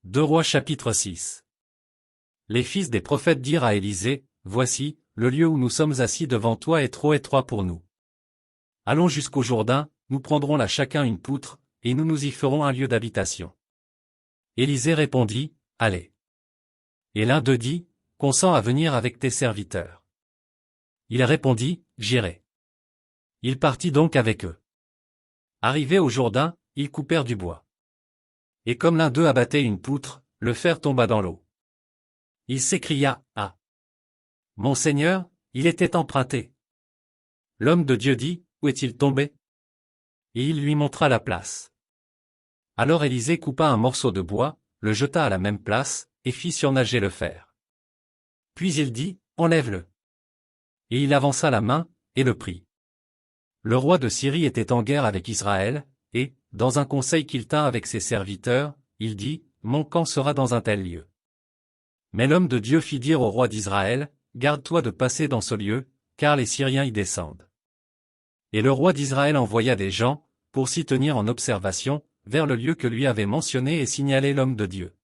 2 Rois chapitre 6. Les fils des prophètes dirent à Élisée, « Voici, le lieu où nous sommes assis devant toi est trop étroit pour nous. Allons jusqu'au Jourdain, nous prendrons là chacun une poutre, et nous nous y ferons un lieu d'habitation. » Élisée répondit, « Allez. » Et l'un d'eux dit, « Consens à venir avec tes serviteurs. » Il répondit, « J'irai. » Il partit donc avec eux. Arrivés au Jourdain, ils coupèrent du bois. Et comme l'un d'eux abattait une poutre, le fer tomba dans l'eau. Il s'écria, « Ah! Mon Seigneur, il était emprunté. » L'homme de Dieu dit, « Où est-il tombé ?» Et il lui montra la place. Alors Élisée coupa un morceau de bois, le jeta à la même place, et fit surnager le fer. Puis il dit, « Enlève-le. » Et il avança la main, et le prit. Le roi de Syrie était en guerre avec Israël, et, dans un conseil qu'il tint avec ses serviteurs, il dit, « Mon camp sera dans un tel lieu. » Mais l'homme de Dieu fit dire au roi d'Israël, « Garde-toi de passer dans ce lieu, car les Syriens y descendent. » Et le roi d'Israël envoya des gens, pour s'y tenir en observation, vers le lieu que lui avait mentionné et signalé l'homme de Dieu.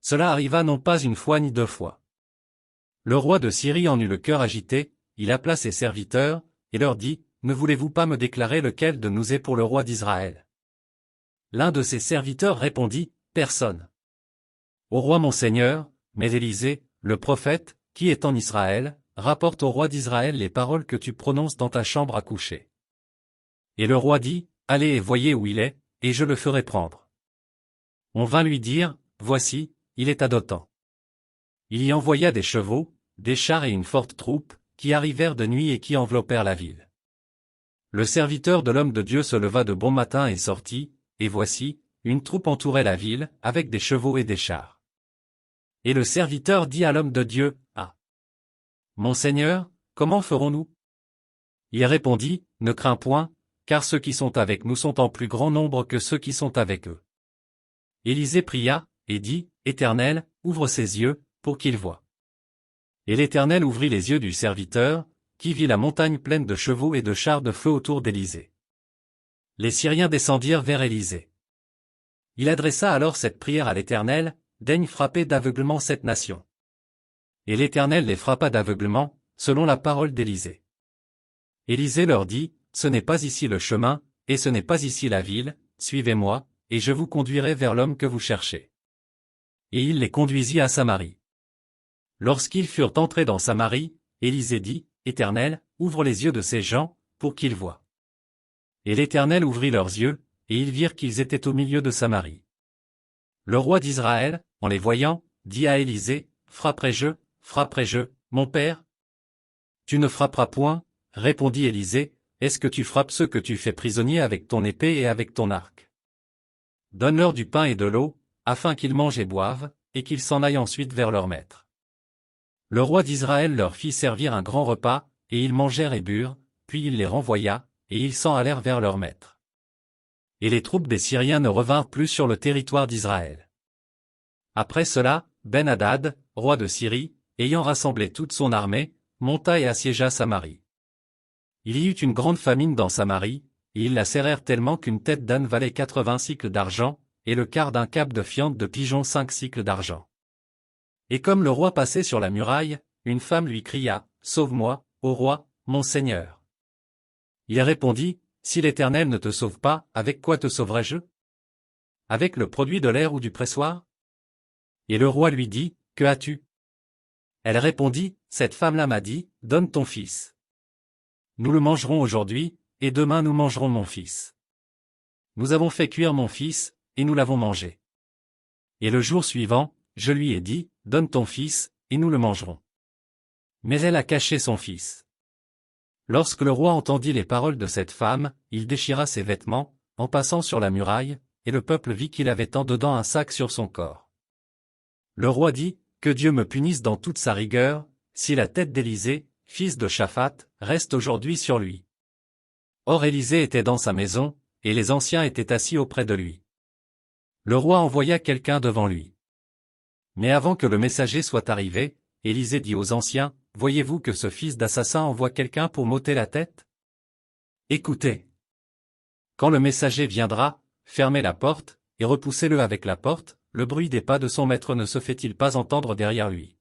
Cela arriva non pas une fois ni deux fois. Le roi de Syrie en eut le cœur agité, il appela ses serviteurs, et leur dit, « Ne voulez-vous pas me déclarer lequel de nous est pour le roi d'Israël ?» L'un de ses serviteurs répondit, « Personne. Au roi mon seigneur, mais Élisée, le prophète, qui est en Israël, rapporte au roi d'Israël les paroles que tu prononces dans ta chambre à coucher. » Et le roi dit, « Allez et voyez où il est, et je le ferai prendre. » On vint lui dire, « Voici, il est à Dothan. » Il y envoya des chevaux, des chars et une forte troupe, qui arrivèrent de nuit et qui enveloppèrent la ville. Le serviteur de l'homme de Dieu se leva de bon matin et sortit, et voici, une troupe entourait la ville, avec des chevaux et des chars. Et le serviteur dit à l'homme de Dieu, « Ah! Mon Seigneur, comment ferons-nous » Il répondit, « Ne crains point, car ceux qui sont avec nous sont en plus grand nombre que ceux qui sont avec eux. » Élisée pria, et dit, « Éternel, ouvre ses yeux, pour qu'il voie. » Et l'Éternel ouvrit les yeux du serviteur, qui vit la montagne pleine de chevaux et de chars de feu autour d'Élisée. Les Syriens descendirent vers Élisée. Il adressa alors cette prière à l'Éternel, « Daigne frapper d'aveuglement cette nation. » Et l'Éternel les frappa d'aveuglement, selon la parole d'Élisée. Élisée leur dit, « Ce n'est pas ici le chemin, et ce n'est pas ici la ville, suivez-moi, et je vous conduirai vers l'homme que vous cherchez. » Et il les conduisit à Samarie. Lorsqu'ils furent entrés dans Samarie, Élisée dit, « Éternel, ouvre les yeux de ces gens, pour qu'ils voient. » Et l'Éternel ouvrit leurs yeux, et ils virent qu'ils étaient au milieu de Samarie. Le roi d'Israël, en les voyant, dit à Élisée, « Frapperai-je, mon père ?» « Tu ne frapperas point, » répondit Élisée, « est-ce que tu frappes ceux que tu fais prisonniers avec ton épée et avec ton arc? Donne-leur du pain et de l'eau, afin qu'ils mangent et boivent, et qu'ils s'en aillent ensuite vers leur maître. » Le roi d'Israël leur fit servir un grand repas, et ils mangèrent et burent, puis il les renvoya, et ils s'en allèrent vers leur maître. Et les troupes des Syriens ne revinrent plus sur le territoire d'Israël. Après cela, Ben-Hadad, roi de Syrie, ayant rassemblé toute son armée, monta et assiégea Samarie. Il y eut une grande famine dans Samarie, et ils la serrèrent tellement qu'une tête d'âne valait 80 sicles d'argent, et le quart d'un cap de fiente de pigeon 5 sicles d'argent. Et comme le roi passait sur la muraille, une femme lui cria, « Sauve-moi, ô roi, mon seigneur. » Il répondit, « Si l'Éternel ne te sauve pas, avec quoi te sauverai-je? Avec le produit de l'air ou du pressoir ?» Et le roi lui dit, « Que as-tu » Elle répondit, « Cette femme-là m'a dit, donne ton fils. Nous le mangerons aujourd'hui, et demain nous mangerons mon fils. Nous avons fait cuire mon fils, et nous l'avons mangé. Et le jour suivant, je lui ai dit, donne ton fils, et nous le mangerons. Mais elle a caché son fils. » Lorsque le roi entendit les paroles de cette femme, il déchira ses vêtements, en passant sur la muraille, et le peuple vit qu'il avait en dedans un sac sur son corps. Le roi dit, « Que Dieu me punisse dans toute sa rigueur, si la tête d'Élisée, fils de Shaphat, reste aujourd'hui sur lui. » Or Élisée était dans sa maison, et les anciens étaient assis auprès de lui. Le roi envoya quelqu'un devant lui. Mais avant que le messager soit arrivé, Élisée dit aux anciens, « Voyez-vous que ce fils d'assassin envoie quelqu'un pour m'ôter la tête? Écoutez. Quand le messager viendra, fermez la porte, et repoussez-le avec la porte, le bruit des pas de son maître ne se fait-il pas entendre derrière lui?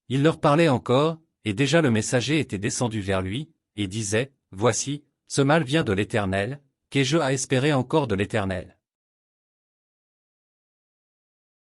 Il leur parlait encore, et déjà le messager était descendu vers lui, et disait, Voici, ce mal vient de l'Éternel, qu'ai-je à espérer encore de l'Éternel?